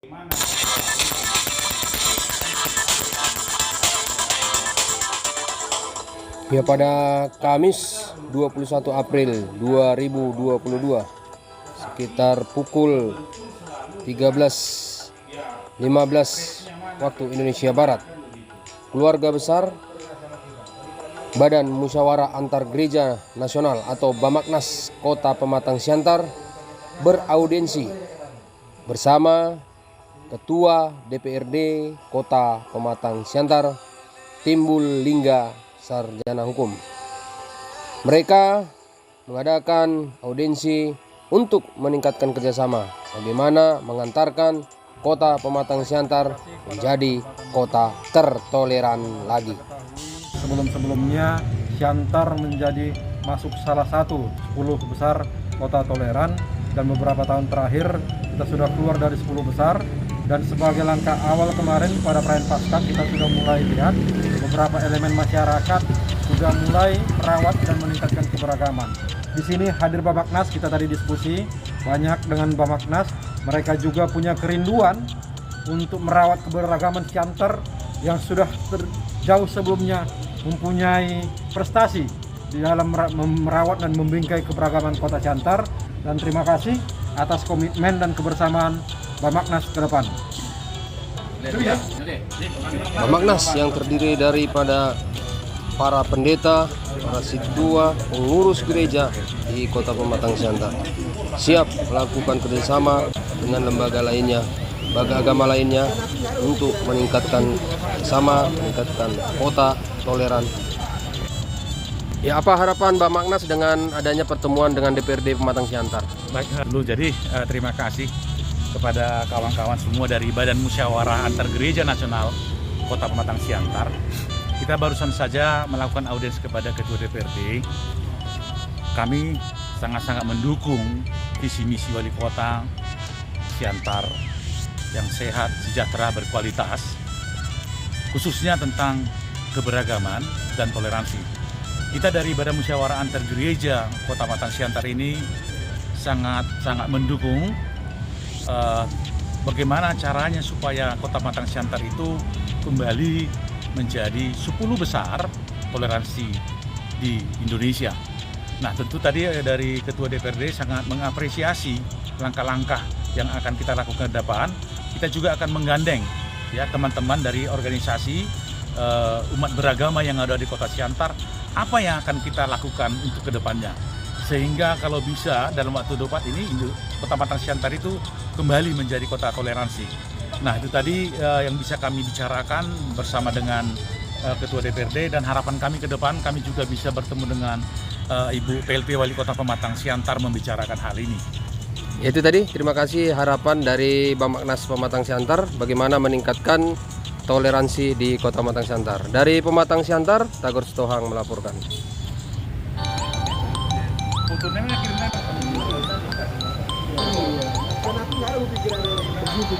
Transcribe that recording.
Ya, pada Kamis 21 April 2022 sekitar pukul 13.15 waktu Indonesia Barat, keluarga besar Badan Musyawarah Antar Gereja Nasional atau Bamaknas Kota Pematang Siantar beraudiensi bersama Ketua DPRD Kota Pematang Siantar Timbul Lingga Sarjana Hukum. Mereka mengadakan audiensi untuk meningkatkan kerjasama bagaimana mengantarkan Kota Pematang Siantar menjadi kota tertoleran lagi. Sebelum-sebelumnya Siantar menjadi masuk salah satu 10 besar kota toleran, dan beberapa tahun terakhir kita sudah keluar dari 10 besar. Dan sebagai langkah awal kemarin pada perayaan Paskah kita sudah mulai lihat beberapa elemen masyarakat sudah mulai merawat dan meningkatkan keberagaman. Di sini hadir Bamaknas, kita tadi diskusi banyak dengan Bamaknas. Mereka juga punya kerinduan untuk merawat keberagaman Siantar yang sudah jauh sebelumnya mempunyai prestasi di dalam merawat dan membingkai keberagaman kota Siantar. Dan terima kasih atas komitmen dan kebersamaan Bamaknas ke depan. Bamaknas yang terdiri daripada para pendeta, para sidua, pengurus gereja di Kota Pematang Siantar siap melakukan kerjasama dengan lembaga lainnya, lembaga agama lainnya untuk meningkatkan kerjasama, meningkatkan kota toleran. Ya, apa harapan Bamaknas dengan adanya pertemuan dengan DPRD Pematang Siantar? Baik, dulu jadi terima kasih kepada kawan-kawan semua dari Badan Musyawarah Antar Gereja Nasional Kota Pematang Siantar. Kita barusan saja melakukan audiens kepada Ketua DPRD. Kami sangat-sangat mendukung visi misi Wali Kota Siantar yang sehat, sejahtera, berkualitas, khususnya tentang keberagaman dan toleransi. Kita dari Badan Musyawarah Antar Gereja Kota Pematang Siantar ini sangat mendukung bagaimana caranya supaya Kota Pematang Siantar itu kembali menjadi 10 besar toleransi di Indonesia. Nah, tentu tadi dari Ketua DPRD sangat mengapresiasi langkah-langkah yang akan kita lakukan ke depan. Kita juga akan menggandeng ya teman-teman dari organisasi umat beragama yang ada di Kota Siantar. Apa yang akan kita lakukan untuk kedepannya, sehingga kalau bisa dalam waktu dekat ini Kota Pematang Siantar itu kembali menjadi kota toleransi. Nah, itu tadi yang bisa kami bicarakan bersama dengan Ketua DPRD, dan harapan kami ke depan kami juga bisa bertemu dengan Ibu PLT Wali Kota Pematang Siantar membicarakan hal ini. Itu tadi, terima kasih harapan dari Bamaknas Pematang Siantar bagaimana meningkatkan toleransi di Kota Pematang Siantar. Dari Pematang Siantar, Tagor Sitohang melaporkan. Aku nggak ada pikiran begitu.